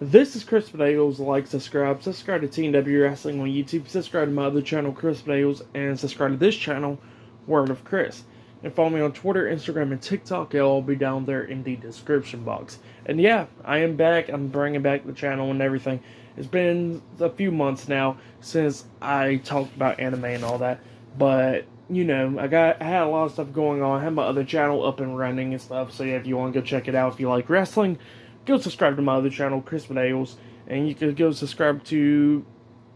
This is Chris Podales. Like, subscribe to TNW Wrestling on YouTube, subscribe to my other channel, Chris Podales, and subscribe to this channel, Word of Chris. And follow me on Twitter, Instagram, and TikTok. It'll all be down there in the description box. And yeah, I am back. I'm bringing back the channel and everything. It's been a few months now since I talked about anime and all that, but you know, I had a lot of stuff going on. I had my other channel up and running and stuff. So yeah, if you want to go check it out, if you like wrestling, go subscribe to my other channel, Chris Podales, and you can go subscribe to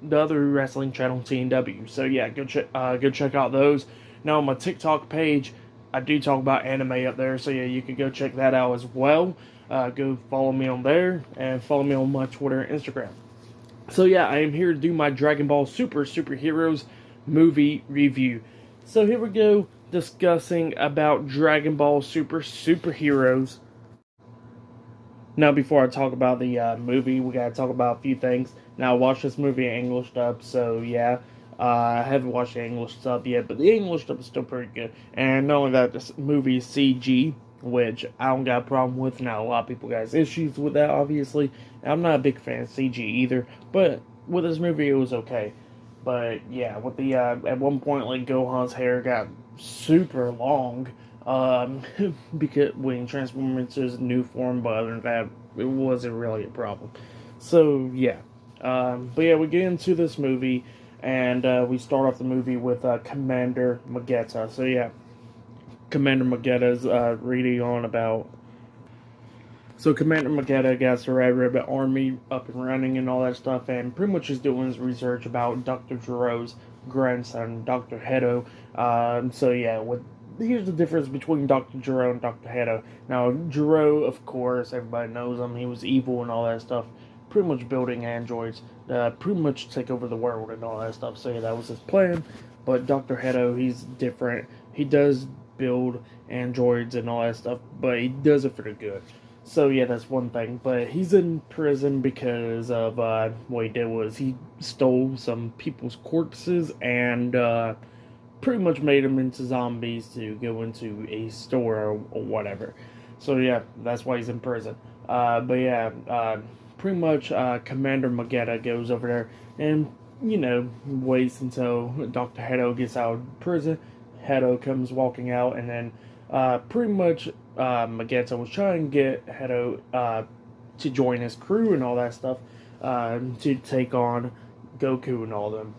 the other wrestling channel, TNW. So yeah, go check out those. Now on my TikTok page, I do talk about anime up there. So yeah, you can go check that out as well. Go follow me on there and follow me on my Twitter and Instagram. So yeah, I am here to do my Dragon Ball Super Superheroes movie review. So here we go, discussing about Dragon Ball Super Superheroes. Now, before I talk about the movie, we gotta talk about a few things. Now, I watched this movie in English dub, so yeah. I haven't watched the English dub yet, but the English dub is still pretty good. And not only that, this movie is CG, which I don't got a problem with. Now, a lot of people got issues with that, obviously. I'm not a big fan of CG either, but with this movie, it was okay. But yeah, with the at one point, like Gohan's hair got super long, because when he transformed into his new form, but other than that, it wasn't really a problem. So yeah, but yeah, we get into this movie, and we start off the movie with Commander Magetta. So yeah, Commander Magetta is reading on about. So Commander Magetta got the Red Ribbon Army up and running and all that stuff, and pretty much is doing his research about Dr. Giro's grandson, Dr. Hedo. So yeah, here's the difference between Dr. Gero and Dr. Hedo. Now, Gero, of course, everybody knows him. He was evil and all that stuff. Pretty much building androids, pretty much take over the world and all that stuff. So yeah, that was his plan. But Dr. Hedo, he's different. He does build androids and all that stuff, but he does it for the good. So yeah, that's one thing. But he's in prison because of what he did was he stole some people's corpses and pretty much made them into zombies to go into a store or whatever. So yeah, that's why he's in prison. But yeah, pretty much Commander Magetta goes over there and waits until Dr. Hedo gets out of prison. Hedo comes walking out, and then pretty much Magetta was trying to get Hedo to join his crew and all that stuff, to take on Goku and all them.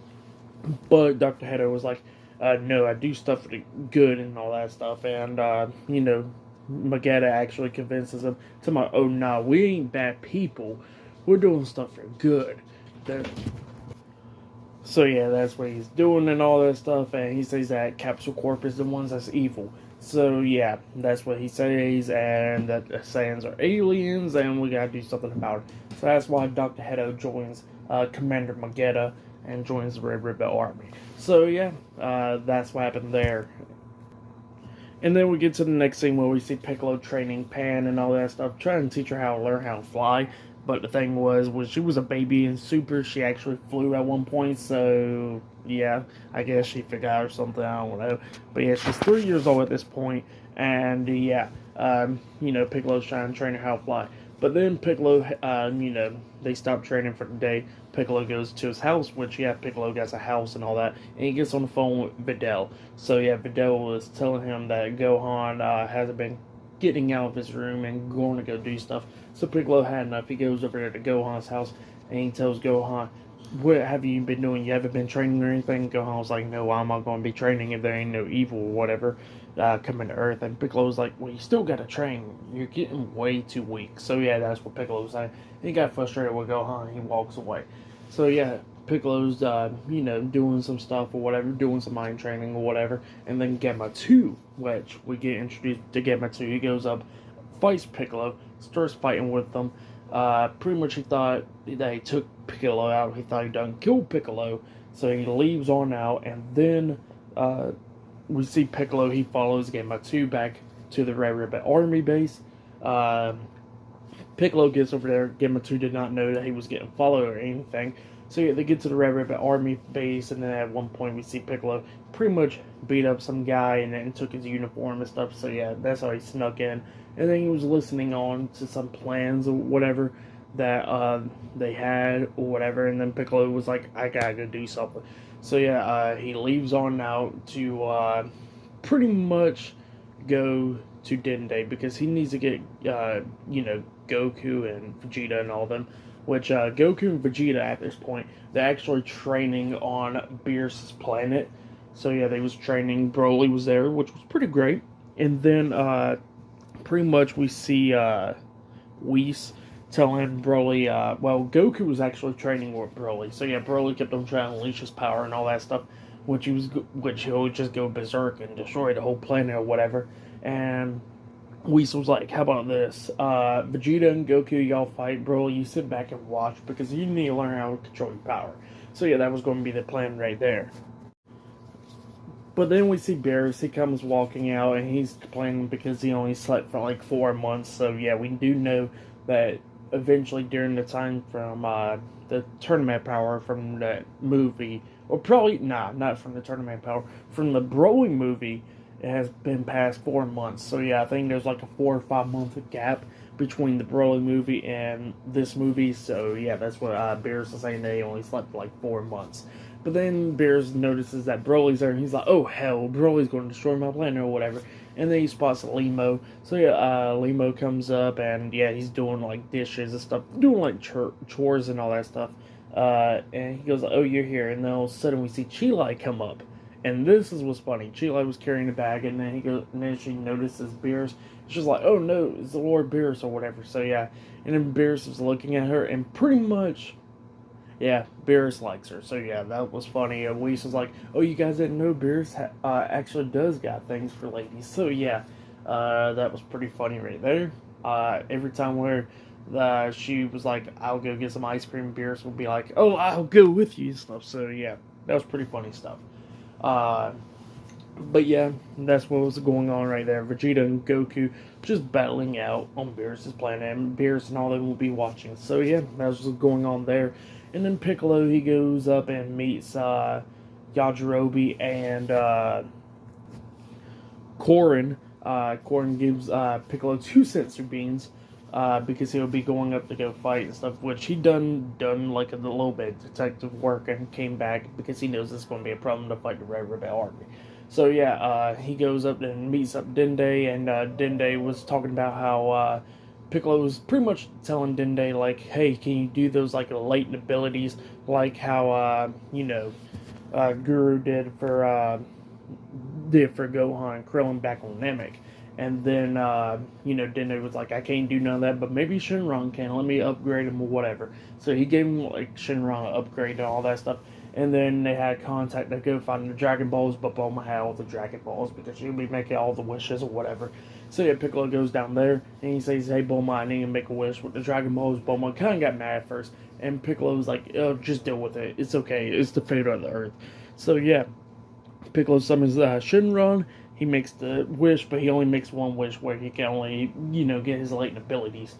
But Dr. Hedo was like, no, I do stuff for the good and all that stuff. And, Magetta actually convinces him to my, oh, nah, we ain't bad people. We're doing stuff for good. So yeah, that's what he's doing and all that stuff, and he says that Capsule Corp is the ones that's evil. So yeah, that's what he says, and that the Saiyans are aliens, and we gotta do something about it. So that's why Dr. Hedo joins Commander Magetta and joins the Red Ribbon Army. So yeah, that's what happened there. And then we get to the next scene where we see Piccolo training Pan and all that stuff, trying to teach her how to learn how to fly. But the thing was, when she was a baby in Super, she actually flew at one point. So yeah, I guess she forgot or something. I don't know. But yeah, she's 3 years old at this point, and yeah, Piccolo's trying to train her how to fly. But then Piccolo, they stop training for the day. Piccolo goes to his house, which, yeah, Piccolo gets a house and all that. And he gets on the phone with Videl. So, yeah, Videl was telling him that Gohan hasn't been getting out of his room and going to go do stuff. So Piccolo had enough. He goes over there to Gohan's house, and he tells Gohan, what have you been doing? You haven't been training or anything? Gohan was like, no, I'm not going to be training if there ain't no evil or whatever coming to Earth. And Piccolo was like, well, you still got to train. You're getting way too weak. So yeah, that's what Piccolo was saying. He got frustrated with Gohan and he walks away. So yeah, Piccolo's, doing some stuff or whatever, doing some mind training or whatever. And then Gamma 2, which we get introduced to Gamma 2. He goes up, fights Piccolo, starts fighting with them. Pretty much he thought that he took Piccolo out. He thought he done killed Piccolo. So he leaves on out, and then we see Piccolo. He follows Gamma 2 back to the Red Ribbon Army base. Piccolo gets over there. Gamma 2 did not know that he was getting followed or anything. So yeah, they get to the Red Ribbon Army base, and then at one point we see Piccolo pretty much beat up some guy and then took his uniform and stuff. So yeah, that's how he snuck in. And then he was listening on to some plans or whatever that they had or whatever. And then Piccolo was like, I gotta go do something. So yeah, he leaves on out to pretty much go to Dende because he needs to get Goku and Vegeta and all them. Which Goku and Vegeta at this point, they're actually training on Beerus's planet. So yeah, they was training. Broly was there, which was pretty great. And then pretty much we see Whis telling Broly, Goku was actually training with Broly. So yeah, Broly kept on trying to unleash his power and all that stuff, which he would just go berserk and destroy the whole planet or whatever. And Whis was like, how about this? Vegeta and Goku, y'all fight. Broly, you sit back and watch because you need to learn how to control your power. So yeah, that was going to be the plan right there. But then we see Beerus, he comes walking out and he's complaining because he only slept for like 4 months. So yeah, we do know that eventually during the time from the Tournament Power from that movie, or probably, not from the Tournament Power, from the Broly movie, it has been past 4 months. So yeah, I think there's like a 4 or 5 month gap between the Broly movie and this movie. So yeah, that's what Beerus is saying, they only slept for like 4 months. But then Beerus notices that Broly's there, and he's like, oh hell, Broly's going to destroy my planet or whatever. And then he spots Limo. So yeah, Limo comes up, and yeah, he's doing like dishes and stuff, doing like chores and all that stuff. And he goes, oh, you're here. And then all of a sudden we see Cheelai come up. And this is what's funny. Cheelai was carrying a bag, and then she notices Beerus. She's like, oh no, it's the Lord Beerus or whatever. So yeah, and then Beerus is looking at her, and pretty much, yeah, Beerus likes her. So yeah, that was funny. Whis was like, oh, you guys didn't know Beerus actually does got things for ladies. So yeah, that was pretty funny right there. Every time where she was like, I'll go get some ice cream, Beerus would be like, oh, I'll go with you and stuff. So yeah, that was pretty funny stuff. But yeah, that's what was going on right there. Vegeta and Goku just battling out on Beerus' planet, and Beerus and all them will be watching. So yeah, that's what's going on there. And then Piccolo, he goes up and meets Yajirobe and Korin. Korin gives Piccolo 2 sensory beans because he'll be going up to go fight and stuff, which he done like a little bit of detective work and came back because he knows this is going to be a problem to fight the Red Rebel Army. So yeah, he goes up and meets up Dende, and Dende was talking about how Piccolo was pretty much telling Dende, like, hey, can you do those like latent abilities like how Guru did for Gohan and Krillin back on Namek. And then, Dende was like, I can't do none of that, but maybe Shenron can. Let me upgrade him or whatever. So he gave him, like, Shenron an upgrade and all that stuff. And then they had contact to go find the Dragon Balls, but Bulma had all the Dragon Balls because she'll be making all the wishes or whatever. So yeah, Piccolo goes down there, and he says, hey, Bulma, I need to make a wish with the Dragon Balls. Bulma kind of got mad at first, and Piccolo was like, oh, just deal with it. It's okay. It's the fate of the Earth. So yeah, Piccolo summons Shenron. He makes the wish, but he only makes one wish where he can only, get his latent abilities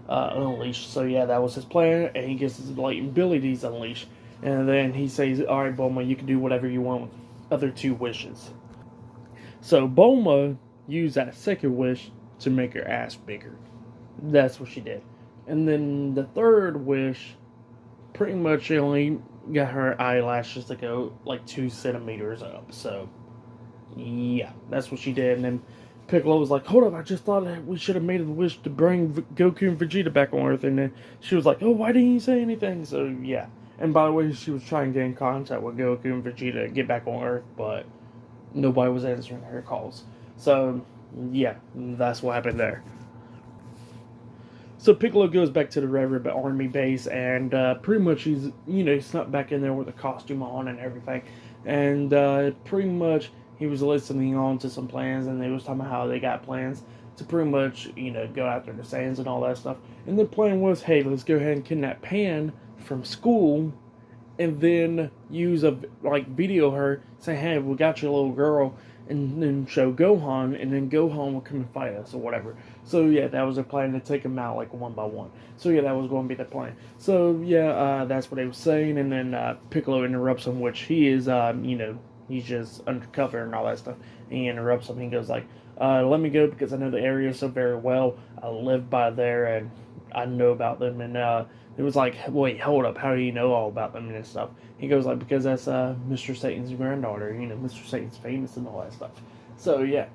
unleashed. So yeah, that was his plan, and he gets his latent abilities unleashed. And then he says, alright, Bulma, you can do whatever you want with the other 2 wishes. So Bulma used that second wish to make her ass bigger. That's what she did. And then the third wish, pretty much she only got her eyelashes to go like 2 centimeters up. So yeah, that's what she did. And then Piccolo was like, hold up, I just thought that we should have made a wish to bring Goku and Vegeta back on Earth. And then she was like, oh, why didn't you say anything? So yeah. And by the way, she was trying to get in contact with Goku and Vegeta to get back on Earth, but nobody was answering her calls. So yeah, that's what happened there. So Piccolo goes back to the Red Ribbon Army base, and pretty much he's snuck back in there with a costume on and everything. And pretty much he was listening on to some plans, and they was talking about how they got plans to pretty much, go after the Saiyans and all that stuff. And the plan was, hey, let's go ahead and kidnap Pan from school, and then use video her, say, hey, we got your little girl, and then show Gohan, and then Gohan will come and fight us or whatever. So yeah, that was their plan, to take them out like one by one. So yeah, that was going to be the plan. So yeah, that's what they were saying, and then Piccolo interrupts him, which he is, he's just undercover and all that stuff. And he interrupts him. He goes like, let me go because I know the area so very well. I live by there, and I know about them, and it was like, wait, hold up, how do you know all about them and stuff? He goes like, because that's Mr. Satan's granddaughter. Mr. Satan's famous and all that stuff. So yeah,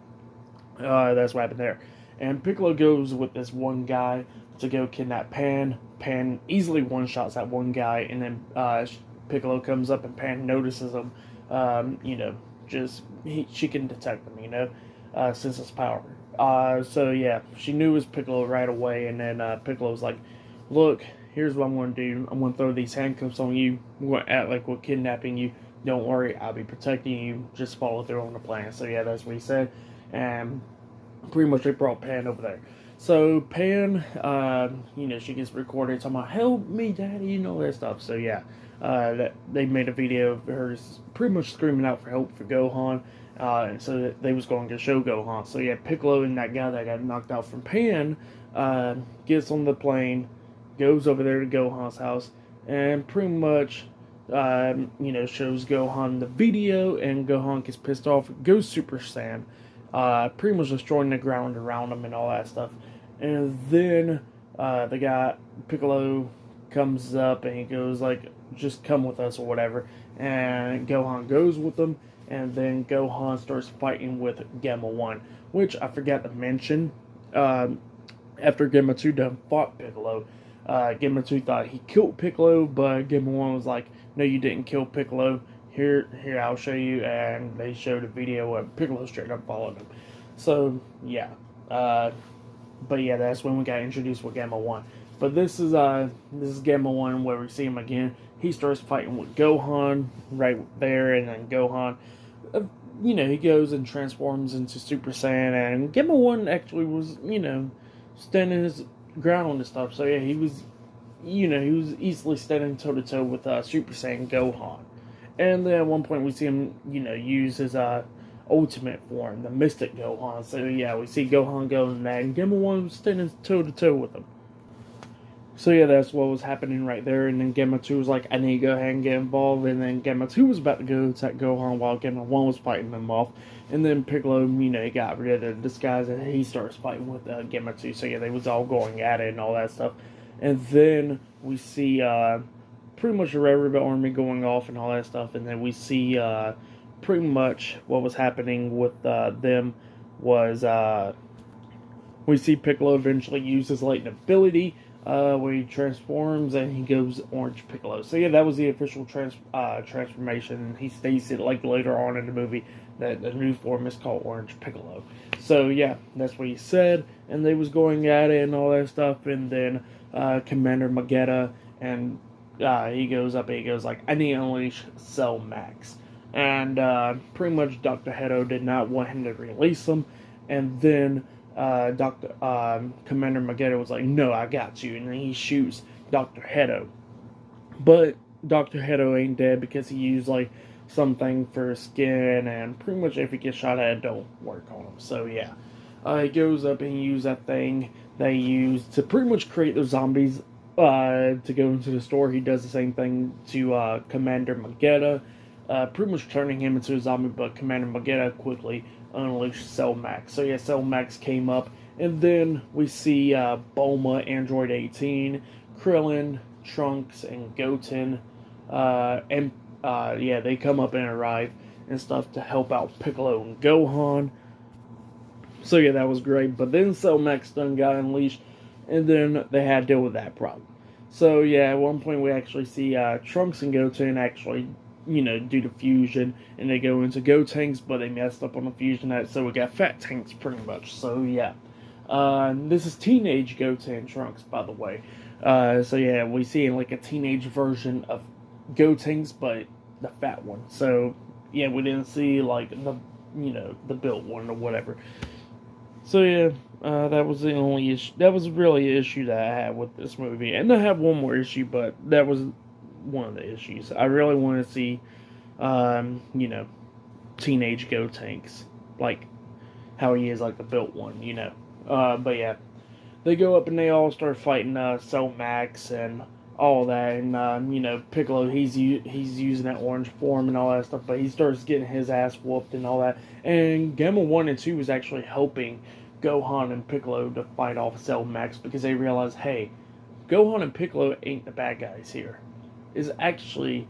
that's what happened there. And Piccolo goes with this one guy to go kidnap Pan. Pan easily one shots that one guy, and then Piccolo comes up and Pan notices him. She can detect him. Since his power. So yeah, she knew it was Piccolo right away, and then Piccolo was like, "Look, here's what I'm going to do. I'm going to throw these handcuffs on you. We're going to act like we're kidnapping you. Don't worry, I'll be protecting you. Just follow through on the plan." So yeah, that's what he said, and pretty much they brought Pan over there. So Pan, she gets recorded talking about "Help me, Daddy," that stuff. So yeah, they made a video of her pretty much screaming out for help for Gohan. And so they was going to show Gohan. So yeah, Piccolo and that guy that got knocked out from Pan gets on the plane, goes over there to Gohan's house, and pretty much shows Gohan the video, and Gohan gets pissed off, goes Super Saiyan, pretty much destroying the ground around him and all that stuff. And then the guy Piccolo comes up and he goes like, "Just come with us" or whatever, and Gohan goes with them. And then Gohan starts fighting with Gamma 1, which I forgot to mention. After Gamma 2 done fought Piccolo, Gamma 2 thought he killed Piccolo, but Gamma 1 was like, "No, you didn't kill Piccolo. Here, I'll show you." And they showed a video where Piccolo straight up followed him. So, yeah. But yeah, that's when we got introduced with Gamma 1. But this is Gamma 1 where we see him again. He starts fighting with Gohan right there, and then Gohan, he goes and transforms into Super Saiyan, and Gamma 1 actually was, standing his ground on this stuff. So yeah, he was easily standing toe to toe with Super Saiyan Gohan. And then at one point we see him, use his ultimate form, the Mystic Gohan. So yeah, we see Gohan going that, and Gamma 1 was standing toe to toe with him. So yeah, that's what was happening right there, and then Gamma 2 was like, "I need to go ahead and get involved," and then Gamma 2 was about to go attack Gohan while Gamma 1 was fighting them off, and then Piccolo, he got rid of the disguise, and he starts fighting with Gamma 2, so yeah, they was all going at it and all that stuff. And then we see pretty much the Red Ribbon Army going off and all that stuff, and then we see pretty much what was happening with them was we see Piccolo eventually use his latent ability, where he transforms and he goes Orange Piccolo. So yeah, that was the official transformation. He states it like later on in the movie that the new form is called Orange Piccolo. So yeah, that's what he said, and they was going at it and all that stuff, and then Commander Magetta, and he goes up and he goes like, "I need to unleash Cell Max." And pretty much Dr. Hedo did not want him to release him, and then Commander Magetta was like, "No, I got you," and then he shoots Dr. Hedo. But Dr. Hedo ain't dead because he used like something for his skin, and pretty much if he gets shot at, it don't work on him. So yeah, he goes up and he uses that thing they use to pretty much create those zombies to go into the store. He does the same thing to Commander Magetta, pretty much turning him into a zombie, but Commander Magetta quickly unleashed Cell Max. So yeah, Cell Max came up, and then we see Bulma, Android 18, Krillin, Trunks, and Goten, they come up and arrive and stuff to help out Piccolo and Gohan. So yeah, that was great. But then Cell Max done got unleashed, and then they had to deal with that problem. So yeah, at one point we actually see Trunks and Goten actually do the fusion, and they go into Gotenks, but they messed up on the fusion, so we got Fat Tanks pretty much. So yeah, this is teenage Goten Trunks, by the way. So yeah, we see like a teenage version of Gotenks, but the fat one. So yeah, we didn't see like the built one or whatever. So yeah, that was the only issue. That was really an issue that I had with this movie, and I have one more issue, but that was one of the issues. I really want to see, teenage Gotenks, like how he is like the built one, But yeah, they go up and they all start fighting Cell Max and all that, and Piccolo, he's using that orange form and all that stuff, but he starts getting his ass whooped and all that. And Gamma 1 and 2 was actually helping Gohan and Piccolo to fight off Cell Max because they realized, hey, Gohan and Piccolo ain't the bad guys here. It's actually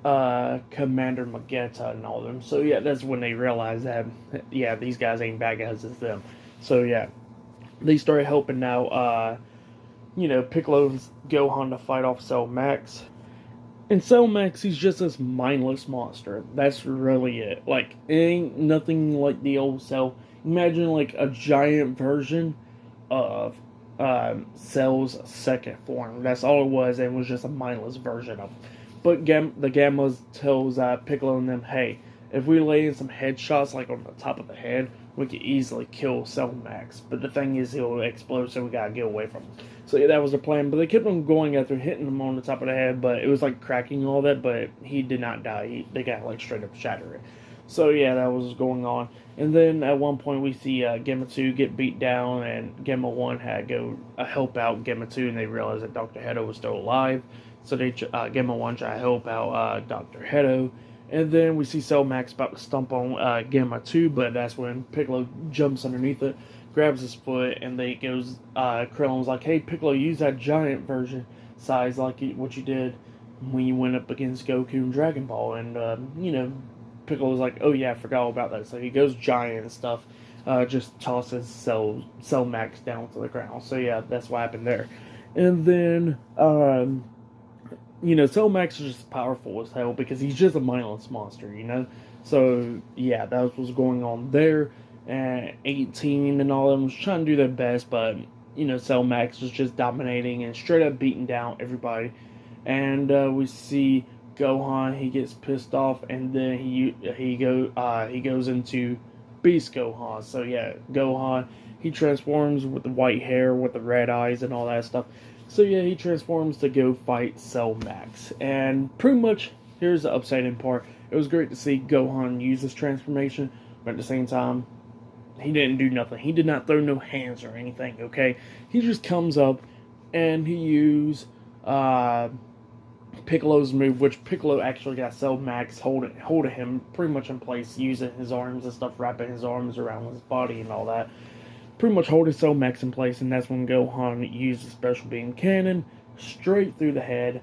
Commander Magetta and all them. So yeah, that's when they realize that yeah, these guys ain't bad guys, it's them. So yeah, they started helping out Piccolo's Gohan to fight off Cell Max. And Cell Max, he's just this mindless monster. That's really it. Like, it ain't nothing like the old Cell. Imagine like a giant version of Cell's second form. That's all it was, and it was just a mindless version of him. But the Gammas tells Piccolo and them, hey, if we lay in some headshots like on the top of the head, we could easily kill Cell Max. But the thing is, he'll explode, so we gotta get away from him. So yeah, that was the plan. But they kept on going after hitting him on the top of the head, but it was like cracking all that. But he did not die. They got like straight up shatter it. So yeah, that was going on. And then at one point we see Gamma 2 get beat down, and Gamma 1 had to go help out Gamma 2, and they realized that Dr. Hedo was still alive. So they Gamma 1 try to help out Dr. Hedo. And then we see Cell Max about to stomp on Gamma 2, but that's when Piccolo jumps underneath it, grabs his foot, and they goes. Krillin's like, "Hey, Piccolo, use that giant version size like what you did when you went up against Goku and Dragon Ball." And Piccolo's like, "Oh yeah, I forgot all about that." So he goes giant and stuff. Just tosses Cell Max down to the ground. So yeah, that's what happened there. And then Cell Max is just powerful as hell because he's just a mindless monster. So, yeah, that was what's going on there. And 18 and all of them was trying to do their best, but, Cell Max was just dominating and straight up beating down everybody. And we see Gohan, he gets pissed off, and then he goes into Beast Gohan. So, yeah, Gohan, he transforms with the white hair, with the red eyes, and all that stuff. So yeah, he transforms to go fight Cell Max. And pretty much, here's the upsetting part. It was great to see Gohan use this transformation, but at the same time, he didn't do nothing. He did not throw no hands or anything, okay? He just comes up and he used Piccolo's move, which Piccolo actually got Cell Max holding him pretty much in place, using his arms and stuff, wrapping his arms around his body and all that. Pretty much holding Cell Max in place, and that's when Gohan used the special beam cannon straight through the head,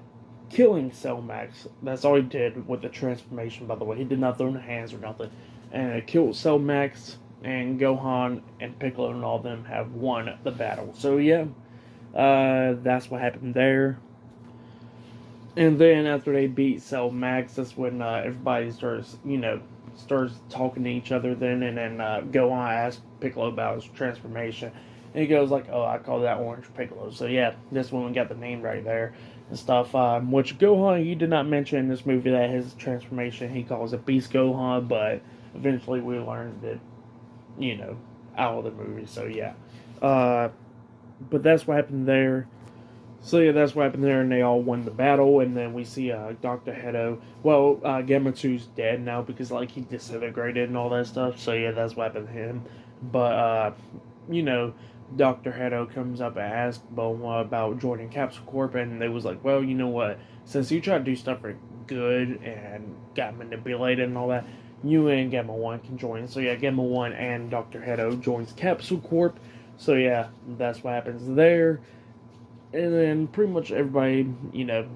killing Cell Max. That's all he did with the transformation, by the way. He did not throw in the hands or nothing. And it killed Cell Max, and Gohan and Piccolo and all of them have won the battle. So yeah, that's what happened there. And then after they beat Cell Max, that's when everybody starts talking to each other then, and then Gohan asks Piccolo about his transformation, and he goes like, "Oh, I call that Orange Piccolo." So yeah, this one we got the name right there and stuff. Which Gohan, he did not mention in this movie that his transformation, he calls it Beast Gohan, but eventually we learned that, out of the movie. So yeah, but that's what happened there. So yeah, that's what happened there, and they all won the battle. And then we see Dr. Hedo. Well, Gamma 2's dead now because he disintegrated and all that stuff. So yeah, that's what happened to him. But Dr. Hedo comes up and asks Bulma about joining Capsule Corp, and they was like, well, you know what? Since you tried to do stuff for good and got manipulated and all that, you and Gamma 1 can join. So yeah, Gamma 1 and Dr. Hedo joins Capsule Corp. So yeah, that's what happens there. And then pretty much everybody,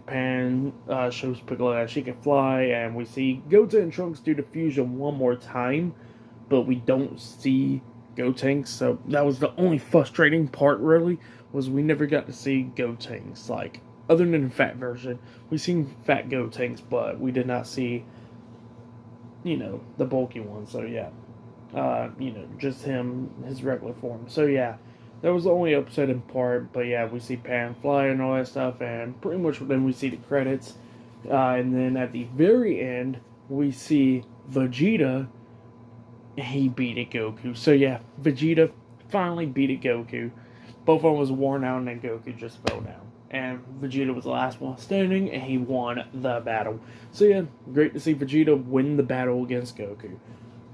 Pan shows Piccolo that she can fly, and we see Goten and Trunks do the fusion one more time, but we don't see Gotenks. So that was the only frustrating part, really, was we never got to see Gotenks. Other than the fat version, we seen fat Gotenks, but we did not see, the bulky one. So yeah, just him, his regular form. So yeah. That was the only upsetting part, but yeah, we see Pan fly and all that stuff, and pretty much then we see the credits. And then at the very end, we see Vegeta, he beat Goku. So yeah, Vegeta finally beat Goku. Both of them was worn out, and then Goku just fell down. And Vegeta was the last one standing, and he won the battle. So yeah, great to see Vegeta win the battle against Goku.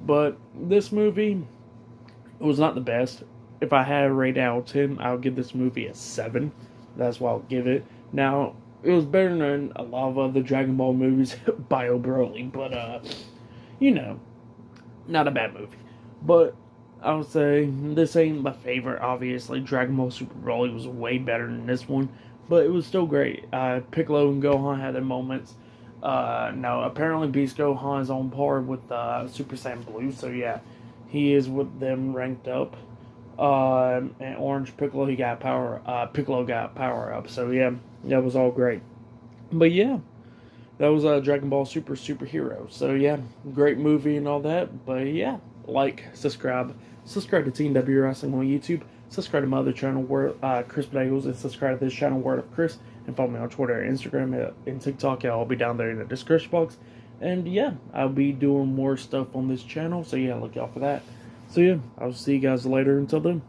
But this movie, it was not the best. If I had a rate out of 10, I would give this movie a 7. That's what I'll give it. Now, it was better than a lot of other Dragon Ball movies by Broly, but, not a bad movie. But I would say this ain't my favorite, obviously. Dragon Ball Super Broly was way better than this one. but it was still great. Piccolo and Gohan had their moments. No, apparently Beast Gohan is on par with Super Saiyan Blue, so yeah, he is with them ranked up. And Orange Piccolo, he got power. Piccolo got power up, so yeah, that was all great. But yeah, that was Dragon Ball Super Superhero. So yeah, great movie and all that. But yeah, like, subscribe to Team W Wrestling on YouTube. Subscribe to my other channel, Chris Bagels, and subscribe to this channel, Word of Chris, and follow me on Twitter, Instagram, and TikTok. Yeah, I'll be down there in the description box. And yeah, I'll be doing more stuff on this channel. So yeah, look out for that. So yeah, I'll see you guys later. Until then.